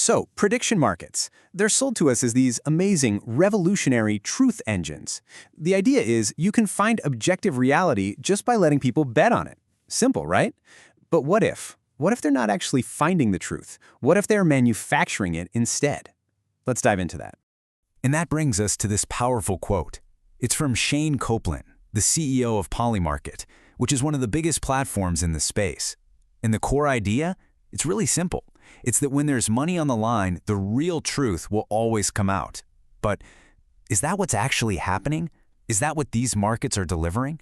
So, prediction markets. They're sold to us as these amazing, revolutionary truth engines. The idea is you can find objective reality just by letting people bet on it. Simple, right? But what if? What if they're not actually finding the truth? What if they're manufacturing it instead? Let's dive into that. And that brings us to this powerful quote. It's from Shane Copeland, the CEO of Polymarket, which is one of the biggest platforms in the space. And the core idea? It's really simple. It's that when there's money on the line, the real truth will always come out. But is that what's actually happening? Is that what these markets are delivering?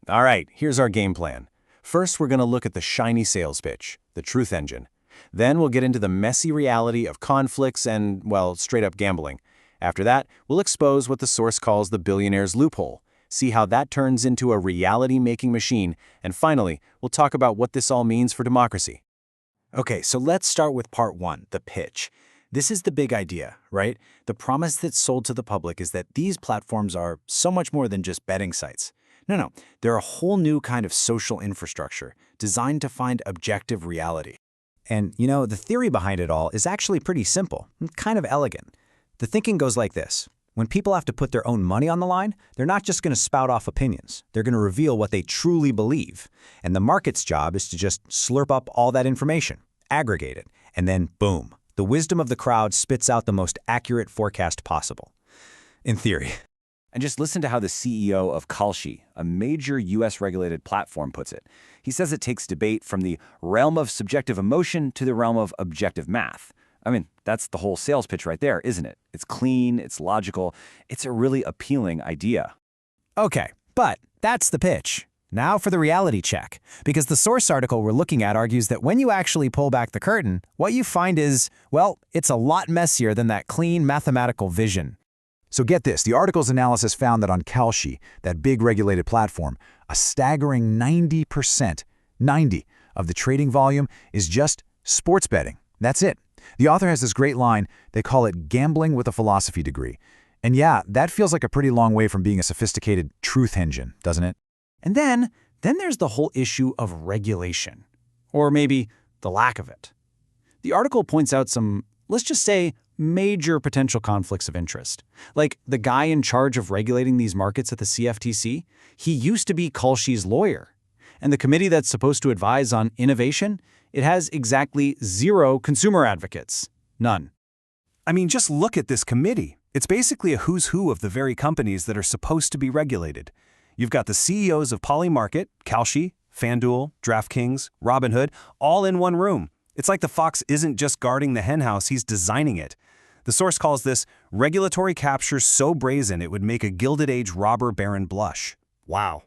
All right, here's our game plan. First, we're going to look at the shiny sales pitch, the truth engine. Then we'll get into the messy reality of conflicts and, well, straight-up gambling. After that, we'll expose what the source calls the billionaires' loophole, see how that turns into a reality-making machine, and finally, we'll talk about what this all means for democracy. Okay, so let's start with part one, the pitch. This is the big idea, right? The promise that's sold to the public is that these platforms are so much more than just betting sites. No, they're a whole new kind of social infrastructure designed to find objective reality. And, the theory behind it all is actually pretty simple and kind of elegant. The thinking goes like this. When people have to put their own money on the line, they're not just going to spout off opinions. They're going to reveal what they truly believe. And the market's job is to just slurp up all that information, aggregate it, and then boom, the wisdom of the crowd spits out the most accurate forecast possible. In theory. And just listen to how the CEO of Kalshi, a major US-regulated platform, puts it. He says it takes debate from the realm of subjective emotion to the realm of objective math. I mean, that's the whole sales pitch right there, isn't it? It's clean, it's logical, it's a really appealing idea. Okay, but that's the pitch. Now for the reality check, because the source article we're looking at argues that when you actually pull back the curtain, what you find is, well, it's a lot messier than that clean mathematical vision. So get this, the article's analysis found that on Kalshi, that big regulated platform, a staggering 90% of the trading volume is just sports betting. That's it. The author has this great line, they call it gambling with a philosophy degree. And yeah, that feels like a pretty long way from being a sophisticated truth engine, doesn't it? And then there's the whole issue of regulation, or maybe the lack of it. The article points out some, let's just say, major potential conflicts of interest. Like the guy in charge of regulating these markets at the CFTC, he used to be Kalshi's lawyer. And the committee that's supposed to advise on innovation, it has exactly 0 consumer advocates. None. I mean, just look at this committee. It's basically a who's who of the very companies that are supposed to be regulated. You've got the CEOs of Polymarket, Kalshi, FanDuel, DraftKings, Robinhood, all in one room. It's like the fox isn't just guarding the henhouse, he's designing it. The source calls this regulatory capture so brazen it would make a Gilded Age robber baron blush. Wow.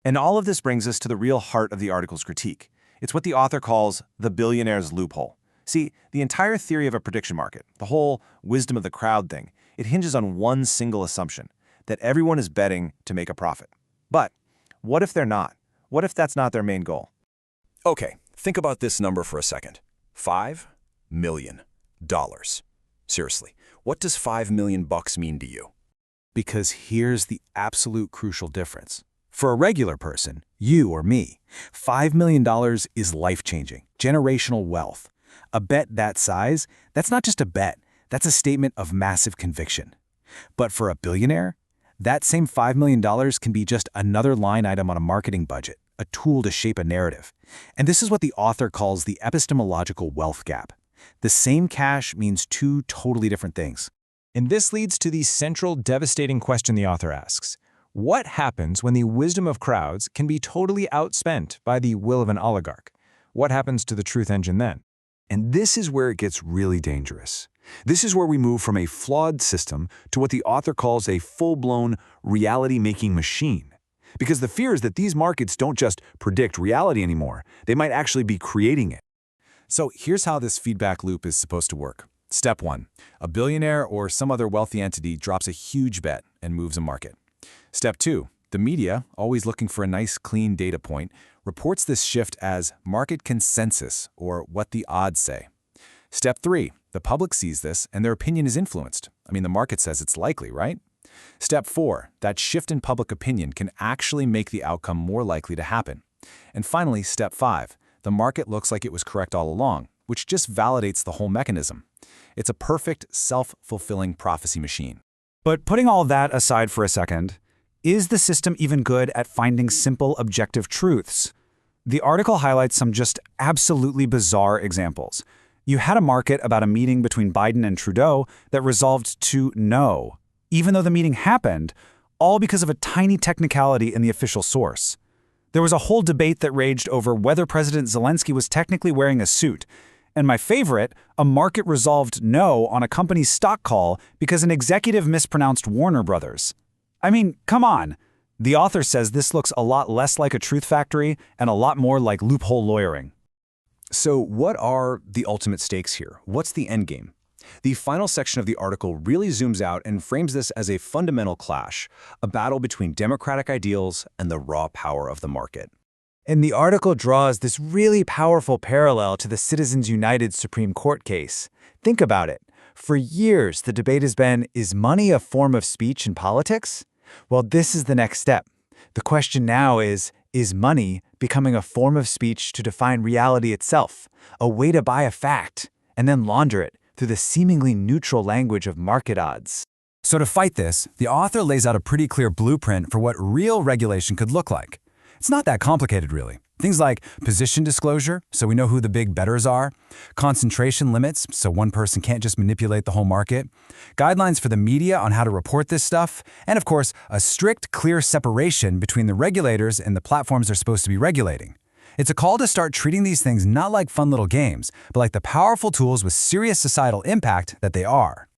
And all of this brings us to the real heart of the article's critique. It's what the author calls the billionaires' loophole. See, the entire theory of a prediction market, the whole wisdom of the crowd thing, it hinges on one single assumption, that everyone is betting to make a profit. But what if they're not? What if that's not their main goal? Okay, think about this number for a second. $5 million. Seriously, what does $5 million mean to you? Because here's the absolute crucial difference. For a regular person, you or me, $5 million is life-changing, generational wealth. A bet that size, that's not just a bet, that's a statement of massive conviction. But for a billionaire, that same $5 million can be just another line item on a marketing budget, a tool to shape a narrative. And this is what the author calls the epistemological wealth gap. The same cash means 2 totally different things. And this leads to the central devastating question the author asks. What happens when the wisdom of crowds can be totally outspent by the will of an oligarch? What happens to the truth engine then? And this is where it gets really dangerous. This is where we move from a flawed system to what the author calls a full-blown reality-making machine. Because the fear is that these markets don't just predict reality anymore, they might actually be creating it. So here's how this feedback loop is supposed to work. Step 1. A billionaire or some other wealthy entity drops a huge bet and moves a market. Step 2. The media, always looking for a nice clean data point, reports this shift as market consensus, or what the odds say. Step 3. The public sees this and their opinion is influenced. I mean, the market says it's likely, right? Step 4. That shift in public opinion can actually make the outcome more likely to happen. And finally, Step 5. The market looks like it was correct all along, which just validates the whole mechanism. It's a perfect, self-fulfilling prophecy machine. But putting all that aside for a second, is the system even good at finding simple, objective truths? The article highlights some just absolutely bizarre examples. You had a market about a meeting between Biden and Trudeau that resolved to no, even though the meeting happened, all because of a tiny technicality in the official source. There was a whole debate that raged over whether President Zelensky was technically wearing a suit. And my favorite, a market resolved no on a company's stock call because an executive mispronounced Warner Brothers. I mean, come on. The author says this looks a lot less like a truth factory and a lot more like loophole lawyering. So what are the ultimate stakes here? What's the endgame? The final section of the article really zooms out and frames this as a fundamental clash, a battle between democratic ideals and the raw power of the market. And the article draws this really powerful parallel to the Citizens United Supreme Court case. Think about it. For years, the debate has been, is money a form of speech in politics? Well, this is the next step. The question now is money becoming a form of speech to define reality itself, a way to buy a fact, and then launder it through the seemingly neutral language of market odds? So to fight this, the author lays out a pretty clear blueprint for what real regulation could look like. It's not that complicated, really. Things like position disclosure, so we know who the big bettors are, concentration limits, so one person can't just manipulate the whole market, guidelines for the media on how to report this stuff, and of course, a strict, clear separation between the regulators and the platforms they're supposed to be regulating. It's a call to start treating these things not like fun little games, but like the powerful tools with serious societal impact that they are.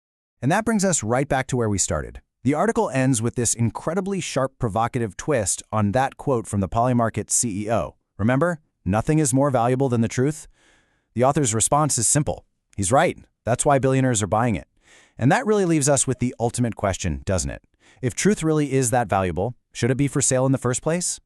And that brings us right back to where we started. The article ends with this incredibly sharp, provocative twist on that quote from the Polymarket CEO. Remember, nothing is more valuable than the truth? The author's response is simple. He's right. That's why billionaires are buying it. And that really leaves us with the ultimate question, doesn't it? If truth really is that valuable, should it be for sale in the first place?